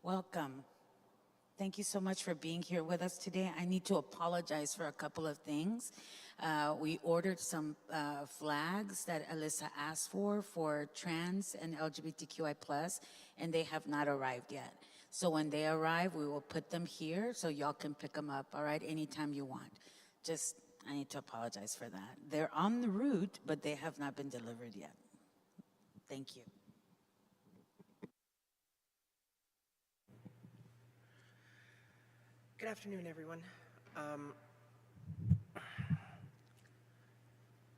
Welcome. Thank you so much for being here with us today. I need to apologize for a couple of things. We ordered some flags that Alyssa asked for trans and LGBTQI+, and they have not arrived yet. So when they arrive, we will put them here so y'all can pick them up, all right, anytime you want. I need to apologize for that. They're on the route, but they have not been delivered yet. Thank you. Good afternoon, everyone.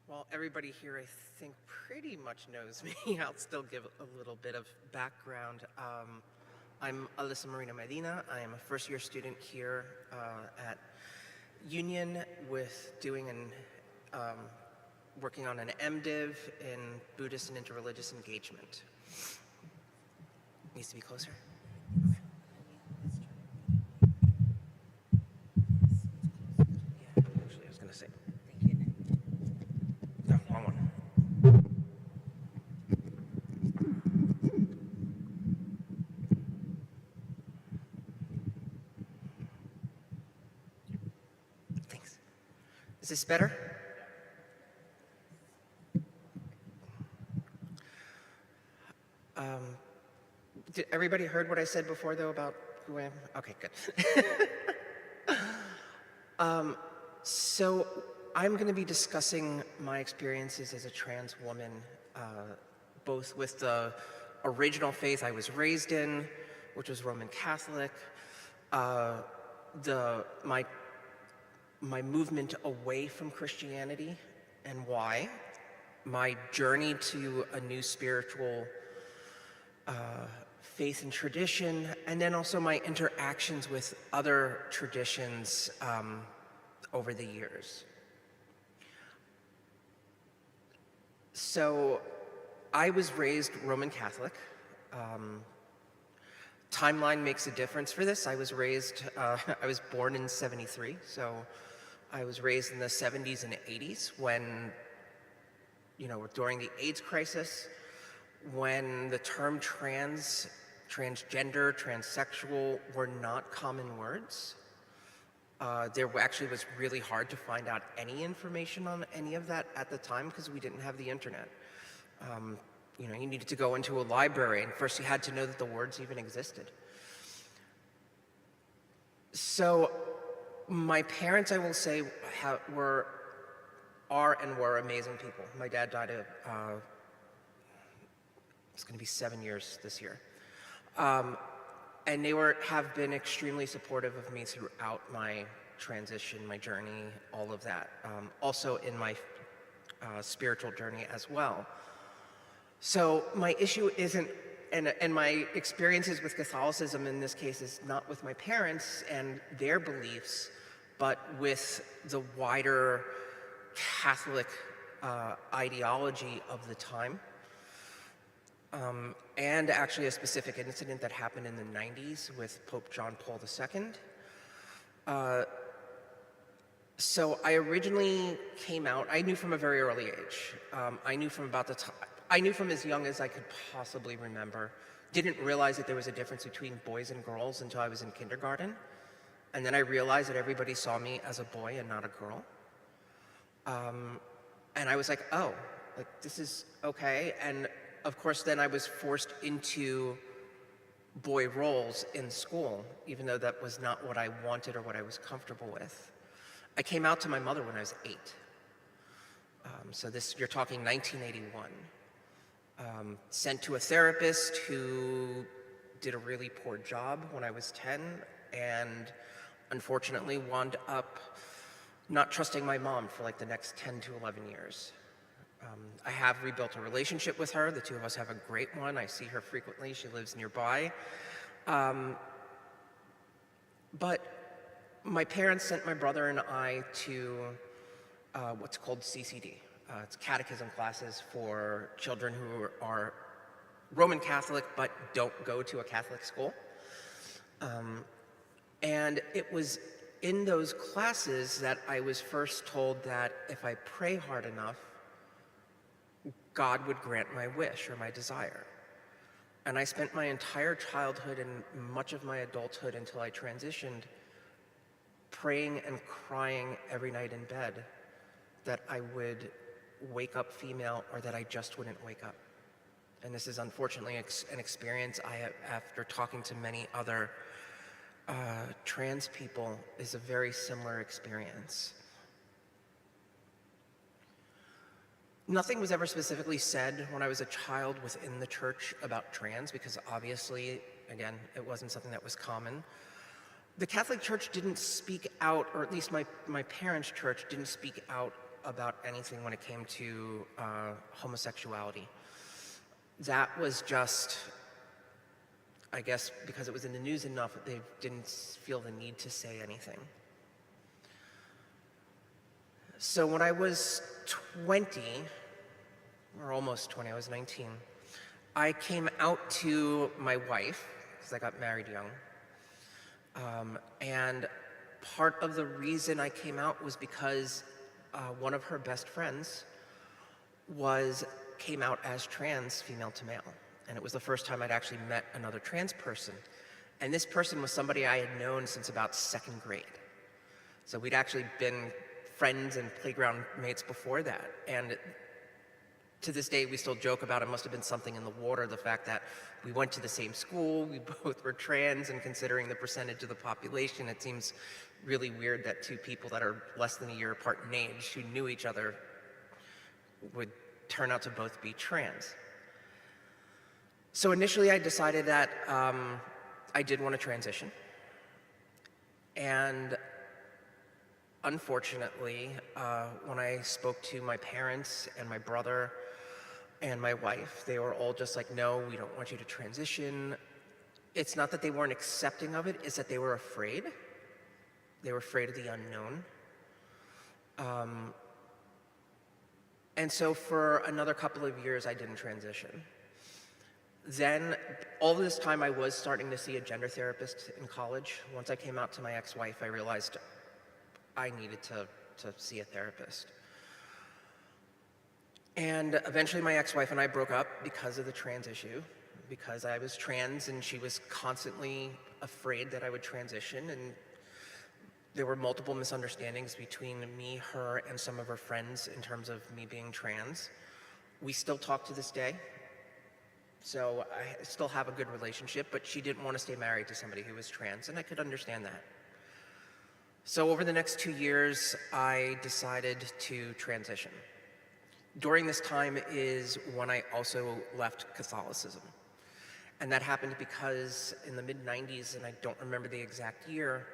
Well, everybody here, I think, pretty much knows me. I'll still give a little bit of background. I'm Alyssa Marino Medina. I am a first-year student here at Union working on an MDiv in Buddhist and interreligious engagement. Needs to be closer. No, wrong one. Thanks. Is this better? Did everybody heard what I said before, though, about who I am? Okay, good. So I'm going to be discussing my experiences as a trans woman, both with the original faith I was raised in, which was Roman Catholic, my movement away from Christianity and why, my journey to a new spiritual faith and tradition, and then also my interactions with other traditions over the years. So I was raised Roman Catholic. Timeline makes a difference for this. I was born in '73, so I was raised in the '70s and '80s when, during the AIDS crisis, when the term transgender, transsexual were not common words. There actually was really hard to find out any information on any of that at the time because we didn't have the internet. You needed to go into a library, and first you had to know that the words even existed. So my parents, I will say, were amazing people. My dad died it's going to be 7 years this year. And they have been extremely supportive of me throughout my transition, my journey, all of that. Also in my spiritual journey as well. So my issue isn't, and my experiences with Catholicism in this case is not with my parents and their beliefs, but with the wider Catholic ideology of the time. And actually a specific incident that happened in the '90s with Pope John Paul II. So I originally came out, I knew from a very early age. I knew from as young as I could possibly remember. Didn't realize that there was a difference between boys and girls until I was in kindergarten. And then I realized that everybody saw me as a boy and not a girl. And I was like, oh, this is okay. And of course, then I was forced into boy roles in school, even though that was not what I wanted or what I was comfortable with. I came out to my mother when I was 8. So you're talking 1981. Sent to a therapist who did a really poor job when I was 10, and unfortunately wound up not trusting my mom for like the next 10 to 11 years. I have rebuilt a relationship with her. The two of us have a great one. I see her frequently. She lives nearby. But my parents sent my brother and I to what's called CCD. It's catechism classes for children who are Roman Catholic but don't go to a Catholic school. And it was in those classes that I was first told that if I pray hard enough, God would grant my wish or my desire. And I spent my entire childhood and much of my adulthood until I transitioned praying and crying every night in bed that I would wake up female or that I just wouldn't wake up. And this is unfortunately an experience I have, after talking to many other trans people, is a very similar experience. Nothing was ever specifically said when I was a child within the church about trans, because obviously, again, it wasn't something that was common. The Catholic Church didn't speak out, or at least my parents' church didn't speak out about anything when it came to homosexuality. That was just, I guess, because it was in the news enough, they didn't feel the need to say anything. So when I was 20, or almost 20, I was 19, I came out to my wife, because I got married young. And part of the reason I came out was because one of her best friends came out as trans, female to male. And it was the first time I'd actually met another trans person. And this person was somebody I had known since about 2nd grade. So we'd actually been friends and playground mates before that. And to this day, we still joke about it must have been something in the water, the fact that we went to the same school, we both were trans, and considering the percentage of the population, it seems really weird that two people that are less than a year apart in age who knew each other would turn out to both be trans. So initially I decided that I did want to transition. And unfortunately, when I spoke to my parents and my brother and my wife, they were all just like, no, we don't want you to transition. It's not that they weren't accepting of it, it's that they were afraid. They were afraid of the unknown. And so for another couple of years, I didn't transition. Then, all this time, I was starting to see a gender therapist in college. Once I came out to my ex-wife, I realized I needed to see a therapist. And eventually my ex-wife and I broke up because of the trans issue, because I was trans and she was constantly afraid that I would transition, and there were multiple misunderstandings between me, her, and some of her friends in terms of me being trans. We still talk to this day, so I still have a good relationship, but she didn't want to stay married to somebody who was trans, and I could understand that. So over the next 2 years, I decided to transition. During this time is when I also left Catholicism. And that happened because in the mid-90s, and I don't remember the exact year,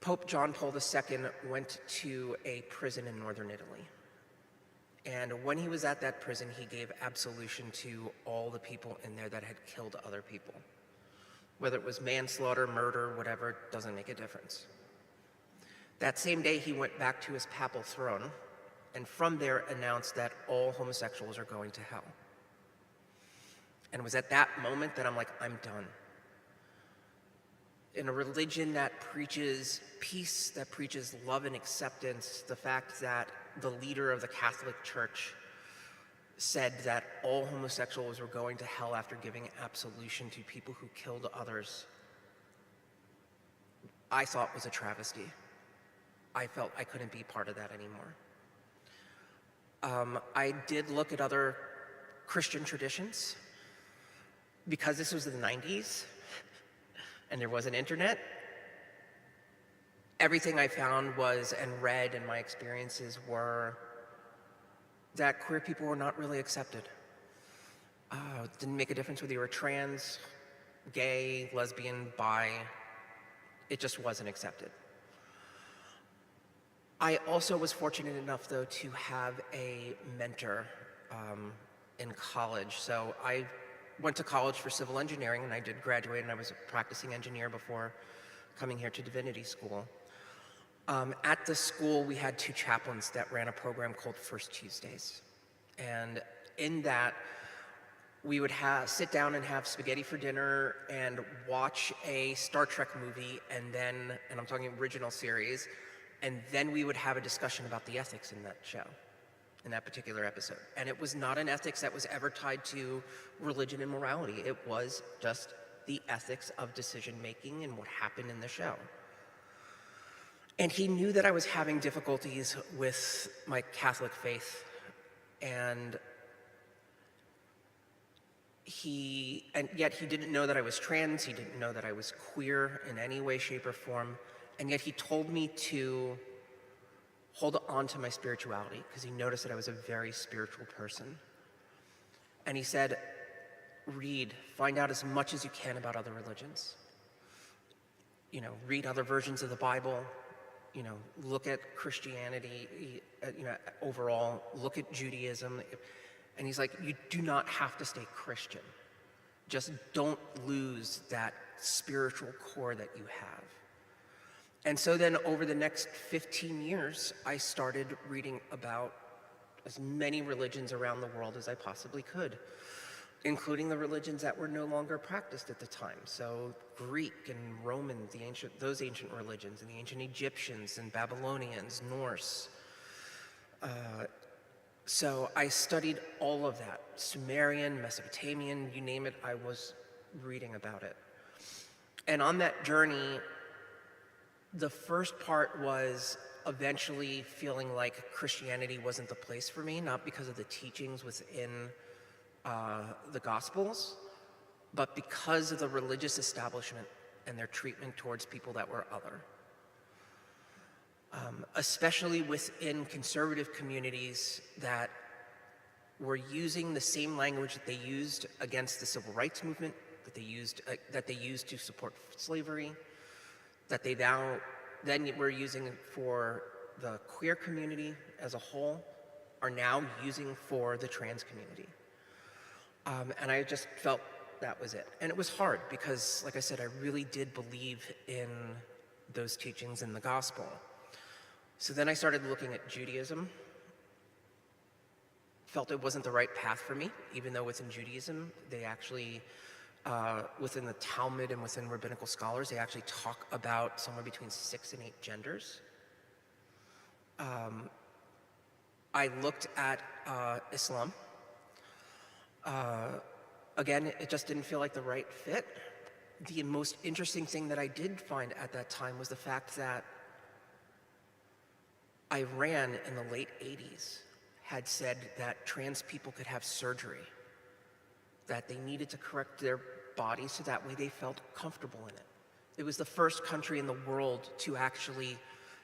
Pope John Paul II went to a prison in northern Italy. And when he was at that prison, he gave absolution to all the people in there that had killed other people. Whether it was manslaughter, murder, whatever, doesn't make a difference. That same day, he went back to his papal throne, and from there announced that all homosexuals are going to hell. And it was at that moment that I'm like, I'm done. In a religion that preaches peace, that preaches love and acceptance, the fact that the leader of the Catholic Church said that all homosexuals were going to hell after giving absolution to people who killed others, I thought was a travesty. I felt I couldn't be part of that anymore. I did look at other Christian traditions. Because this was the 90s and there wasn't internet, everything I found was, and read, and my experiences were that queer people were not really accepted. It didn't make a difference whether you were trans, gay, lesbian, bi, it just wasn't accepted. I also was fortunate enough, though, to have a mentor in college. So I went to college for civil engineering, and I did graduate, and I was a practicing engineer before coming here to divinity school. At the school, we had 2 chaplains that ran a program called First Tuesdays. And in that, we would sit down and have spaghetti for dinner and watch a Star Trek movie, and I'm talking original series, and then we would have a discussion about the ethics in that show. in that particular episode. And it was not an ethics that was ever tied to religion and morality. It was just the ethics of decision making and what happened in the show. And he knew that I was having difficulties with my Catholic faith, and yet he didn't know that I was trans, he didn't know that I was queer in any way, shape, or form, and yet he told me to hold on to my spirituality because he noticed that I was a very spiritual person. And he said, read, find out as much as you can about other religions. You know, read other versions of the Bible, you know, look at Christianity, you know, overall, look at Judaism. And he's like, you do not have to stay Christian. Just don't lose that spiritual core that you have. And so then over the next 15 years, I started reading about as many religions around the world as I possibly could, including the religions that were no longer practiced at the time. So Greek and Roman, those ancient religions, and the ancient Egyptians and Babylonians, Norse. So I studied all of that, Sumerian, Mesopotamian, you name it, I was reading about it. And on that journey, the first part was eventually feeling like Christianity wasn't the place for me, not because of the teachings within the Gospels, but because of the religious establishment and their treatment towards people that were other. Especially within conservative communities that were using the same language that they used against the civil rights movement, that they used to support slavery, that they then were using for the queer community as a whole, are now using for the trans community. And I just felt that was it. And it was hard because, like I said, I really did believe in those teachings in the gospel. So then I started looking at Judaism, felt it wasn't the right path for me, even though within Judaism, they actually, within the Talmud and within rabbinical scholars, they actually talk about somewhere between 6 and 8 genders. I looked at Islam. Again, it just didn't feel like the right fit. The most interesting thing that I did find at that time was the fact that Iran in the late 80s had said that trans people could have surgery, that they needed to correct their bodies so that way they felt comfortable in it. It was the first country in the world to actually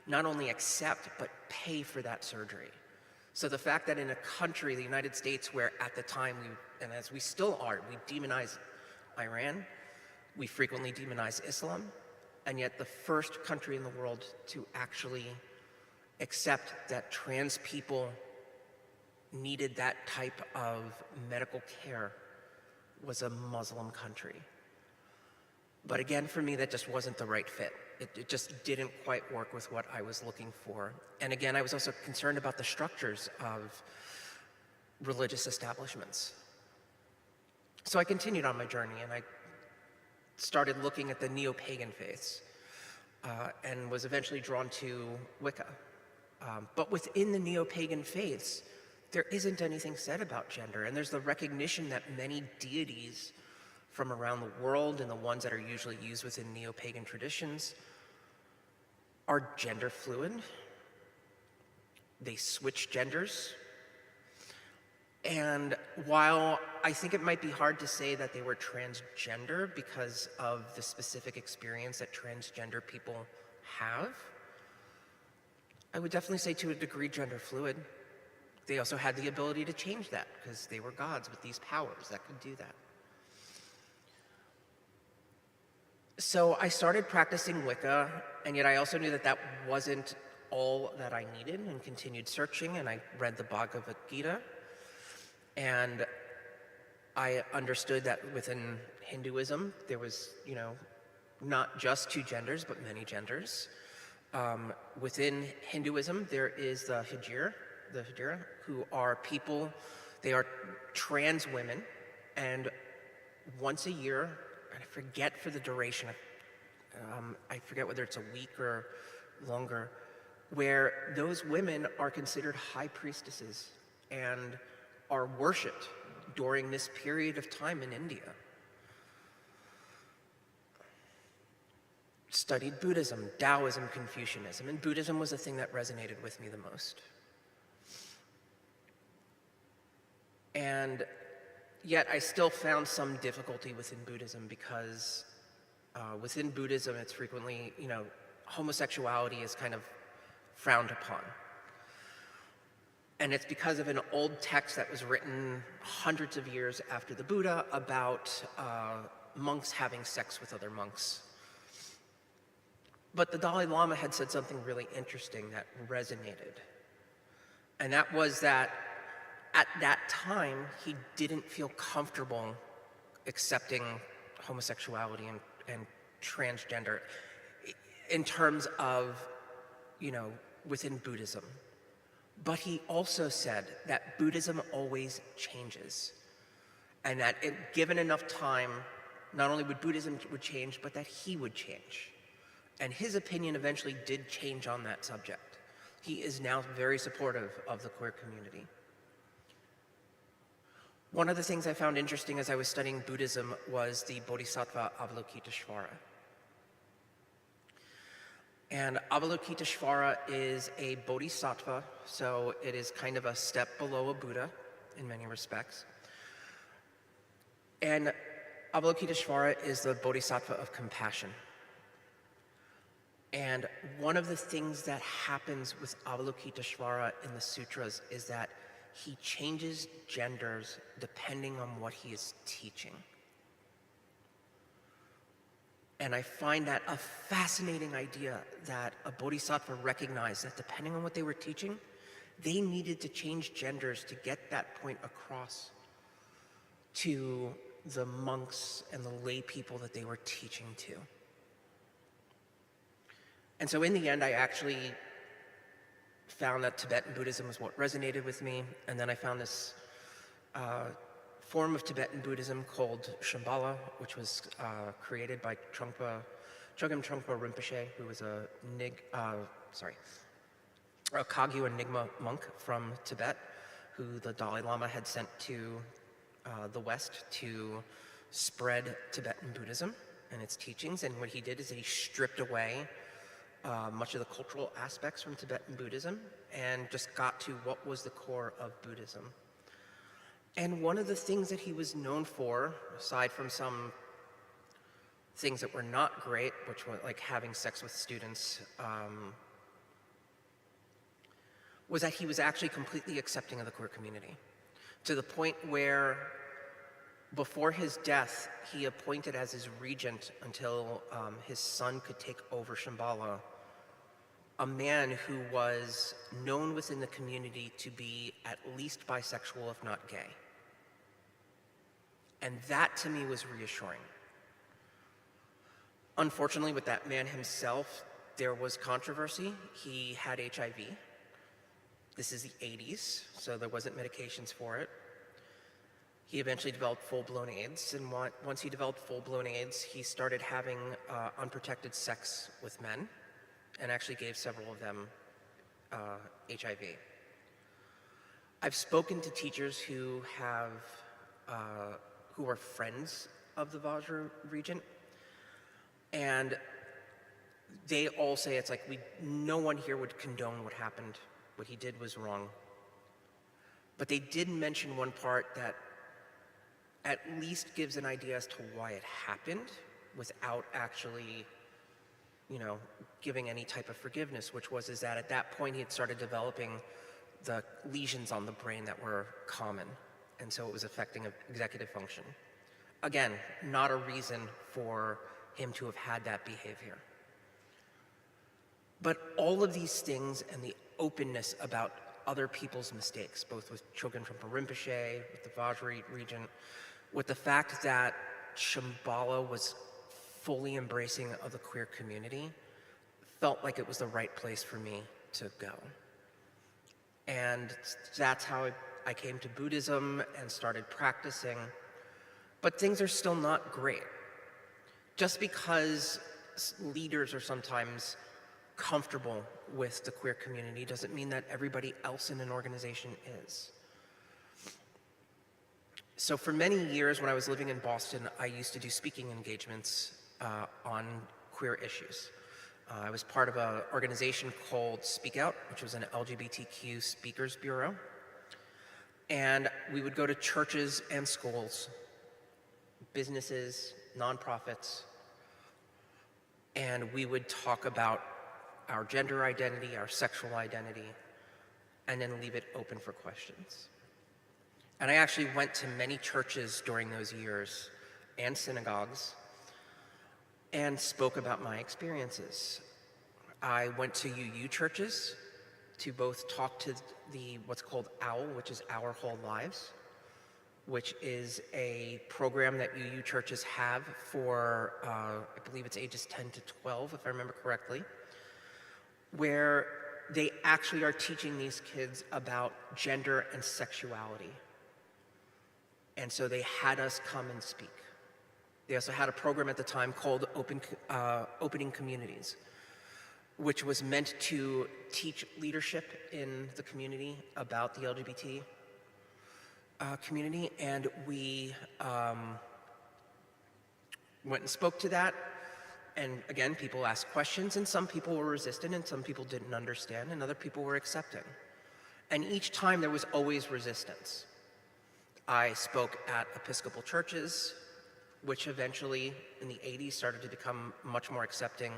not only accept, but pay for that surgery. So the fact that in a country, the United States, where at the time, and as we still are, we demonize Iran, we frequently demonize Islam, and yet the first country in the world to actually accept that trans people needed that type of medical care was a Muslim country. But again, for me, that just wasn't the right fit. It just didn't quite work with what I was looking for. And again, I was also concerned about the structures of religious establishments. So I continued on my journey, and I started looking at the neo-pagan faiths, and was eventually drawn to Wicca. But within the neo-pagan faiths, there isn't anything said about gender, and there's the recognition that many deities from around the world, and the ones that are usually used within neo-pagan traditions, are gender fluid. They switch genders. And while I think it might be hard to say that they were transgender because of the specific experience that transgender people have, I would definitely say to a degree gender fluid. They also had the ability to change that because they were gods with these powers that could do that. So I started practicing Wicca, and yet I also knew that that wasn't all that I needed, and continued searching, and I read the Bhagavad Gita, and I understood that within Hinduism, there was, not just 2 genders, but many genders. Within Hinduism, there is the Hijra, who are people, they are trans women, and once a year, and I forget for the duration, I forget whether it's a week or longer, where those women are considered high priestesses and are worshipped during this period of time in India. Studied Buddhism, Taoism, Confucianism, and Buddhism was the thing that resonated with me the most. And yet I still found some difficulty within Buddhism because within Buddhism it's frequently, homosexuality is kind of frowned upon. And it's because of an old text that was written hundreds of years after the Buddha about monks having sex with other monks. But the Dalai Lama had said something really interesting that resonated. And that was that at that time, he didn't feel comfortable accepting homosexuality and transgender in terms of, within Buddhism. But he also said that Buddhism always changes, and that given enough time, not only would Buddhism would change, but that he would change. And his opinion eventually did change on that subject. He is now very supportive of the queer community. One of the things I found interesting as I was studying Buddhism was the Bodhisattva Avalokiteshvara. And Avalokiteshvara is a bodhisattva, so it is kind of a step below a Buddha in many respects. And Avalokiteshvara is the bodhisattva of compassion. And one of the things that happens with Avalokiteshvara in the sutras is that he changes genders depending on what he is teaching. And I find that a fascinating idea that a bodhisattva recognized that depending on what they were teaching, they needed to change genders to get that point across to the monks and the lay people that they were teaching to. And so in the end, I actually found that Tibetan Buddhism was what resonated with me, and then I found this form of Tibetan Buddhism called Shambhala, which was created by Chogyam Trungpa Rinpoche, who was a Kagyu and Nyingma monk from Tibet, who the Dalai Lama had sent to the West to spread Tibetan Buddhism and its teachings. And what he did is he stripped away much of the cultural aspects from Tibetan Buddhism and just got to what was the core of Buddhism. And one of the things that he was known for, aside from some things that were not great, which were like having sex with students, was that he was actually completely accepting of the queer community, to the point where before his death, he appointed as his regent until his son could take over Shambhala, a man who was known within the community to be at least bisexual, if not gay. And that to me was reassuring. Unfortunately, with that man himself, there was controversy. He had HIV. This is the 80s, so there wasn't medications for it. He eventually developed full-blown AIDS, and once he developed full-blown AIDS, he started having unprotected sex with men, and actually gave several of them HIV. I've spoken to teachers who are friends of the Vajra regent, and they all say it's like no one here would condone what happened. What he did was wrong. But they did mention one part that at least gives an idea as to why it happened without actually, giving any type of forgiveness, which is that at that point he had started developing the lesions on the brain that were common, and so it was affecting executive function. Again, not a reason for him to have had that behavior. But all of these things and the openness about other people's mistakes, both with Chogyam Trungpa Rinpoche, with the Vajra regent, with the fact that Shambhala was fully embracing of the queer community, felt like it was the right place for me to go. And that's how I came to Buddhism and started practicing. But things are still not great. Just because leaders are sometimes comfortable with the queer community doesn't mean that everybody else in an organization is. So for many years when I was living in Boston, I used to do speaking engagements on queer issues. I was part of an organization called Speak Out, which was an LGBTQ speakers bureau. And we would go to churches and schools, businesses, nonprofits, and we would talk about our gender identity, our sexual identity, and then leave it open for questions. And I actually went to many churches during those years and synagogues and spoke about my experiences. I went to UU churches to both talk to what's called OWL, which is Our Whole Lives, which is a program that UU churches have for, I believe it's ages 10 to 12, if I remember correctly, where they actually are teaching these kids about gender and sexuality. And so they had us come and speak. They also had a program at the time called Opening Communities, which was meant to teach leadership in the community about the LGBT community. And we went and spoke to that. And again, people asked questions, and some people were resistant, and some people didn't understand, and other people were accepting. And each time there was always resistance. I spoke at Episcopal churches, which eventually in the 80s started to become much more accepting,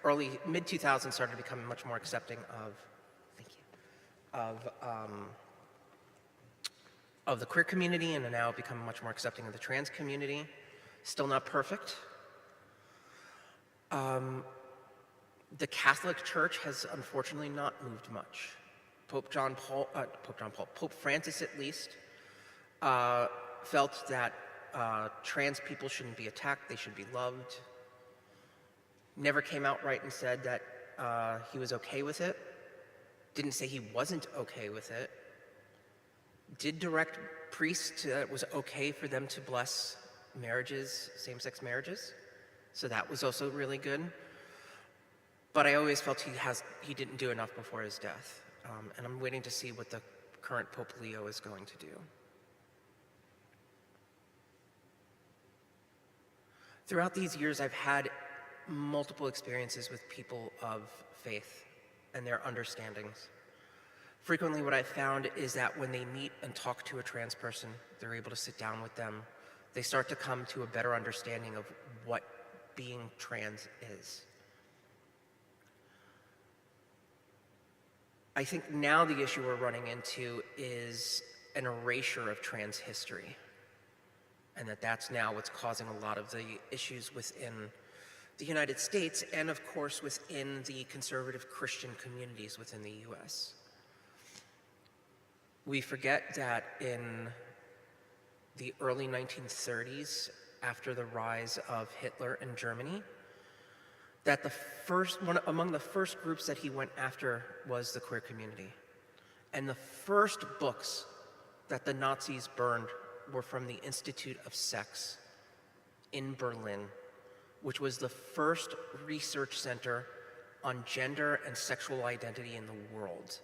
early, mid-2000s started to become much more accepting of the queer community, and are now become much more accepting of the trans community. Still not perfect. The Catholic Church has unfortunately not moved much. Pope Francis at least, felt that trans people shouldn't be attacked, they should be loved. Never came out right and said that he was okay with it. Didn't say he wasn't okay with it. Did direct priests that it was okay for them to bless marriages, same-sex marriages. So that was also really good. But I always felt he didn't do enough before his death. And I'm waiting to see what the current Pope Leo is going to do. Throughout these years, I've had multiple experiences with people of faith and their understandings. Frequently, what I've found is that when they meet and talk to a trans person, they're able to sit down with them, they start to come to a better understanding of what being trans is. I think now the issue we're running into is an erasure of trans history, and that's now what's causing a lot of the issues within the United States and, of course, within the conservative Christian communities within the US. We forget that in the early 1930s, after the rise of Hitler in Germany, that among the first groups that he went after was the queer community. And the first books that the Nazis burned were from the Institute of Sex in Berlin, which was the first research center on gender and sexual identity in the world.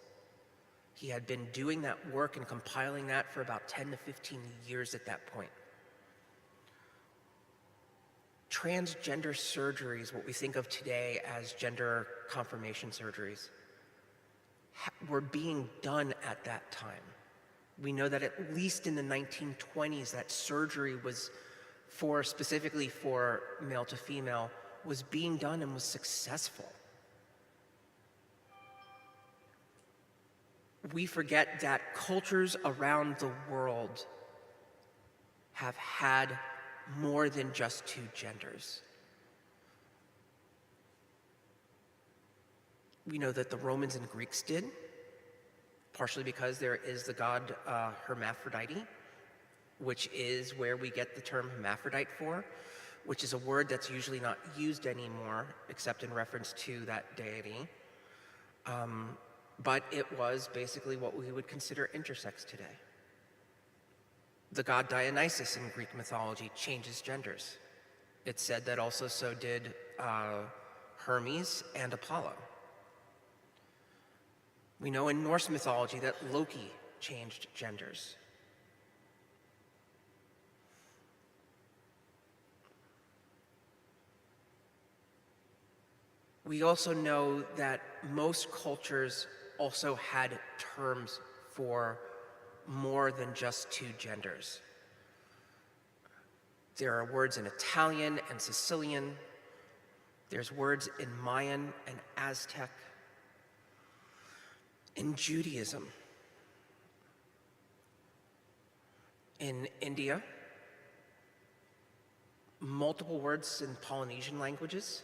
He had been doing that work and compiling that for about 10 to 15 years at that point. Transgender surgeries, what we think of today as gender confirmation surgeries, were being done at that time. We know that at least in the 1920s, that surgery was specifically for male to female, was being done and was successful. We forget that cultures around the world have had more than just two genders. We know that the Romans and Greeks did, partially because there is the god Hermaphrodite, which is where we get the term hermaphrodite for, which is a word that's usually not used anymore, except in reference to that deity. But it was basically what we would consider intersex today. The god Dionysus in Greek mythology changes genders. It's said that also so did Hermes and Apollo. We know in Norse mythology that Loki changed genders. We also know that most cultures also had terms for more than just two genders. There are words in Italian and Sicilian. There's words in Mayan and Aztec. In Judaism, in India, multiple words in Polynesian languages.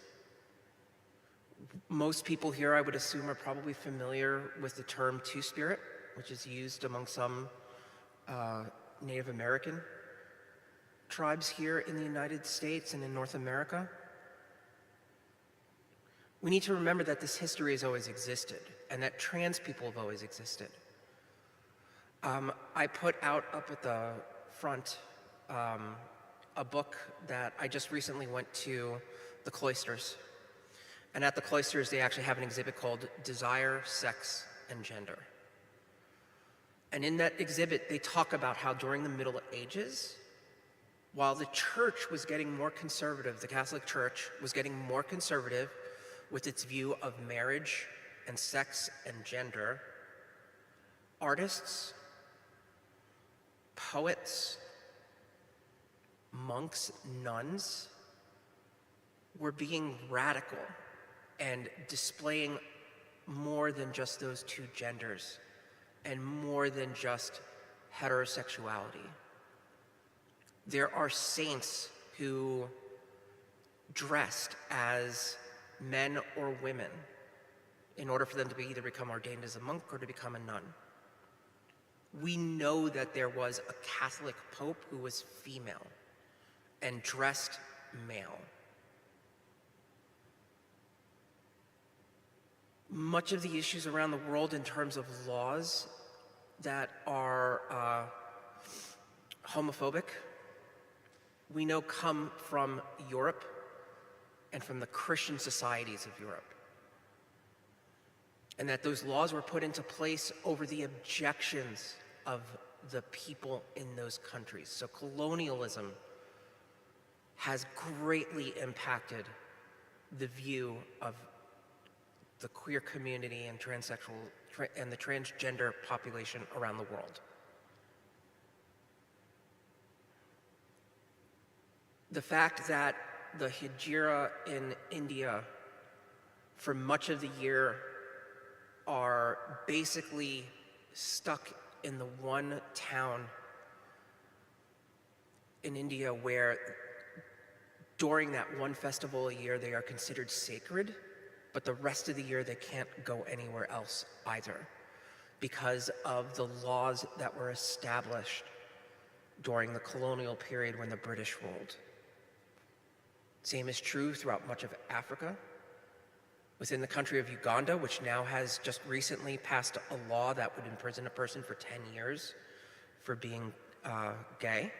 Most people here, I would assume, are probably familiar with the term Two-Spirit, which is used among some Native American tribes here in the United States and in North America. We need to remember that this history has always existed and that trans people have always existed. I put out up at the front a book that I just recently went to the cloisters. And at the cloisters, they actually have an exhibit called Desire, Sex, and Gender. And in that exhibit, they talk about how during the Middle Ages, while the church was getting more conservative, the Catholic Church was getting more conservative with its view of marriage and sex and gender, artists, poets, monks, nuns were being radical and displaying more than just those two genders and more than just heterosexuality. There are saints who dressed as men or women in order for them to either become ordained as a monk or to become a nun. We know that there was a Catholic Pope who was female and dressed male. Much of the issues around the world in terms of laws that are homophobic, we know come from Europe and from the Christian societies of Europe. And that those laws were put into place over the objections of the people in those countries. So colonialism has greatly impacted the view of the queer community and transsexual and the transgender population around the world. The fact that the Hijra in India for much of the year are basically stuck in the one town in India where during that one festival a year they are considered sacred, but the rest of the year they can't go anywhere else either because of the laws that were established during the colonial period when the British ruled. Same is true throughout much of Africa. Within the country of Uganda, which now has just recently passed a law that would imprison a person for 10 years for being gay.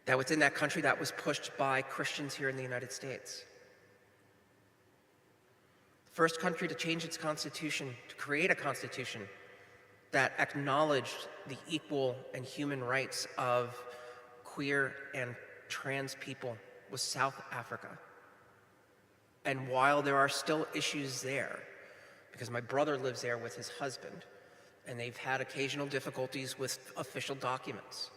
That within that country, that was pushed by Christians here in the United States. First country to change its constitution, to create a constitution that acknowledged the equal and human rights of queer and trans people was South Africa. And while there are still issues there, because my brother lives there with his husband, and they've had occasional difficulties with official documents,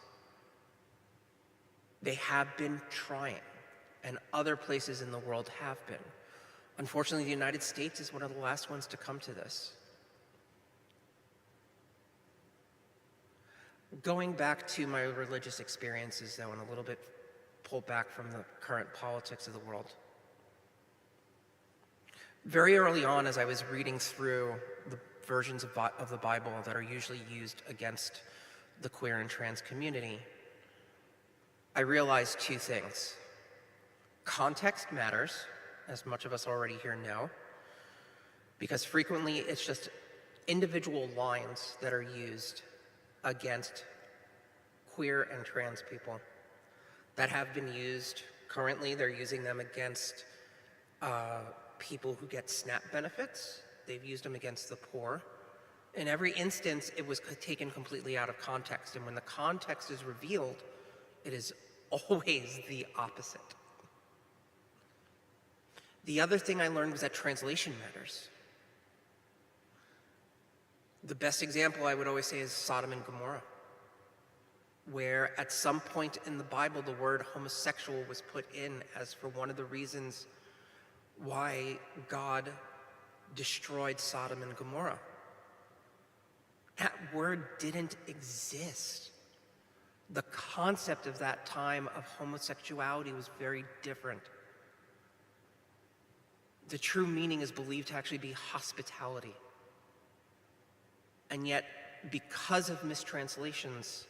they have been trying, and other places in the world have been. Unfortunately, the United States is one of the last ones to come to this. Going back to my religious experiences, though, and a little bit pulled back from the current politics of the world. Very early on, as I was reading through the versions of the Bible that are usually used against the queer and trans community, I realized two things. Context matters, as much of us already here know, because frequently it's just individual lines that are used against queer and trans people that have been used. Currently, they're using them against people who get SNAP benefits. They've used them against the poor. In every instance, it was taken completely out of context. And when the context is revealed, it is always the opposite. The other thing I learned was that translation matters. The best example I would always say is Sodom and Gomorrah, where at some point in the Bible, the word homosexual was put in as for one of the reasons why God destroyed Sodom and Gomorrah. That word didn't exist. The concept of that time of homosexuality was very different. The true meaning is believed to actually be hospitality. And yet, because of mistranslations,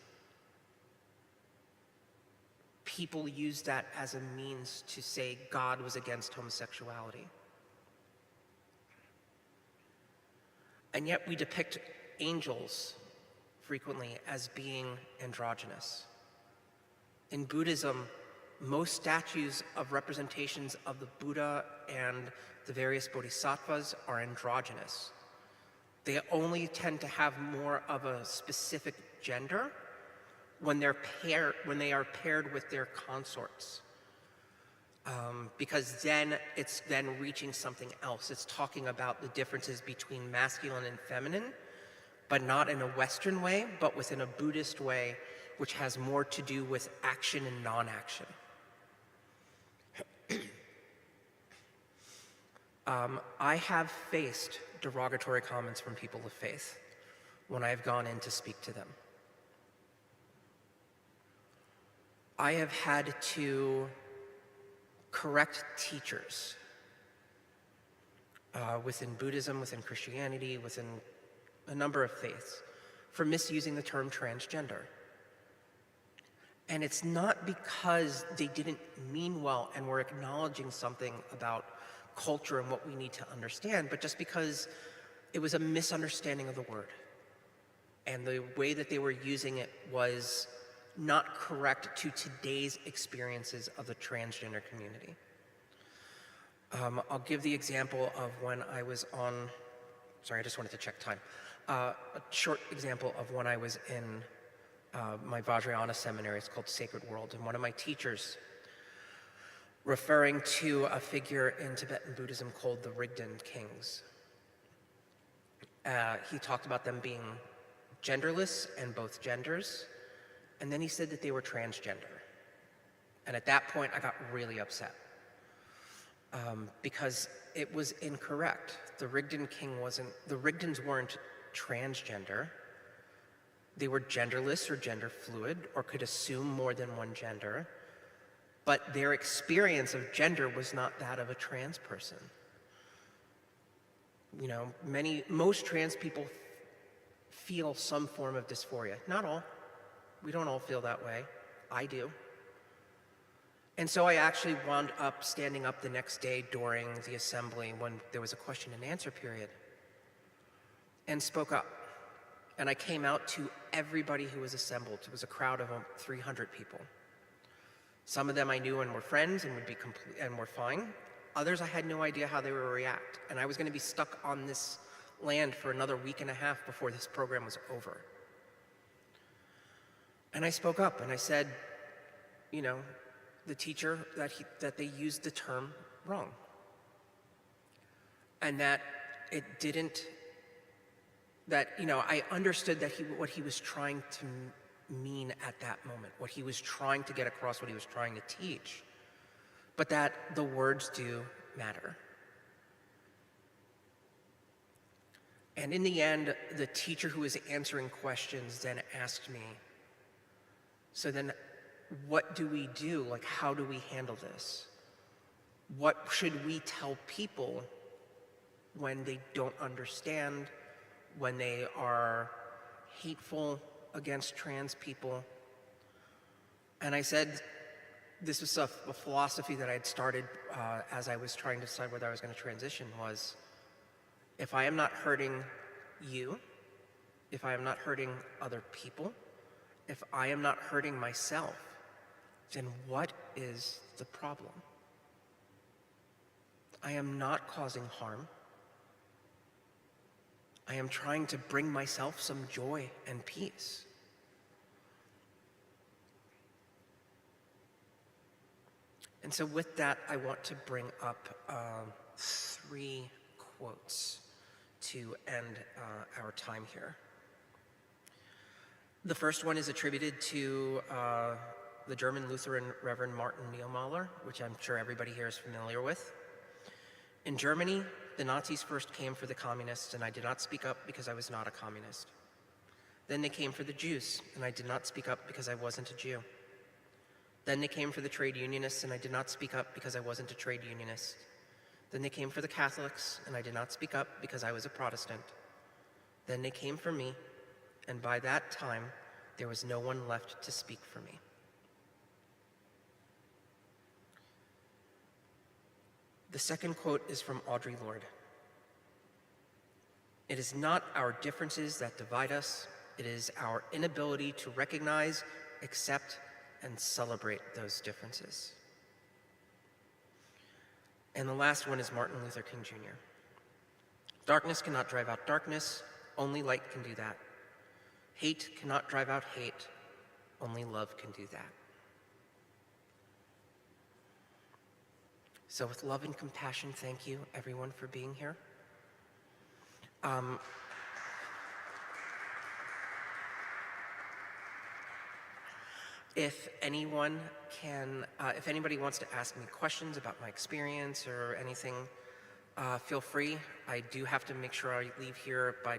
people use that as a means to say God was against homosexuality. And yet we depict angels frequently as being androgynous. In Buddhism, most statues of representations of the Buddha and the various bodhisattvas are androgynous. They only tend to have more of a specific gender when they are paired with their consorts. Because then it's then reaching something else. It's talking about the differences between masculine and feminine, but not in a Western way, but within a Buddhist way, which has more to do with action and non-action. I have faced derogatory comments from people of faith when I've gone in to speak to them. I have had to correct teachers within Buddhism, within Christianity, within a number of faiths for misusing the term transgender. And it's not because they didn't mean well and were acknowledging something about culture and what we need to understand, but just because it was a misunderstanding of the word. And the way that they were using it was not correct to today's experiences of the transgender community. I'll give the example of when I was on, sorry, I just wanted to check time. A short example of when I was in my Vajrayana seminary. It's called Sacred World. And one of my teachers, referring to a figure in Tibetan Buddhism called the Rigden Kings, he talked about them being genderless and both genders. And then he said that they were transgender. And at that point, I got really upset because it was incorrect. The Rigdens weren't transgender. They were genderless or gender fluid or could assume more than one gender, but their experience of gender was not that of a trans person. You know, most trans people feel some form of dysphoria. Not all. We don't all feel that way. I do. And so I actually wound up standing up the next day during the assembly when there was a question and answer period and spoke up. And I came out to everybody who was assembled. It was a crowd of 300 people. Some of them I knew and were friends and were fine. Others I had no idea how they would react. And I was going to be stuck on this land for another week and a half before this program was over. And I spoke up and I said, you know, the teacher, that they used the term wrong. And that it didn't, that, you know, I understood that what he was trying to mean at that moment, what he was trying to get across, what he was trying to teach, but that the words do matter. And in the end, the teacher who was answering questions then asked me, so then what do we do? Like, how do we handle this? What should we tell people when they don't understand, when they are hateful against trans people? And I said, this was a philosophy that I had started as I was trying to decide whether I was going to transition, was if I am not hurting you, if I am not hurting other people, if I am not hurting myself, then what is the problem? I am not causing harm. I am trying to bring myself some joy and peace. And so with that, I want to bring up 3 quotes to end our time here. The first one is attributed to the German Lutheran Reverend Martin Niemöller, which I'm sure everybody here is familiar with. In Germany, the Nazis first came for the communists, and I did not speak up because I was not a communist. Then they came for the Jews, and I did not speak up because I wasn't a Jew. Then they came for the trade unionists, and I did not speak up because I wasn't a trade unionist. Then they came for the Catholics, and I did not speak up because I was a Protestant. Then they came for me, and by that time, there was no one left to speak for me. The second quote is from Audre Lorde. It is not our differences that divide us, it is our inability to recognize, accept, and celebrate those differences. And the last one is Martin Luther King Jr. Darkness cannot drive out darkness, only light can do that. Hate cannot drive out hate, only love can do that. So with love and compassion, thank you everyone for being here. If anybody wants to ask me questions about my experience or anything, feel free. I do have to make sure I leave here by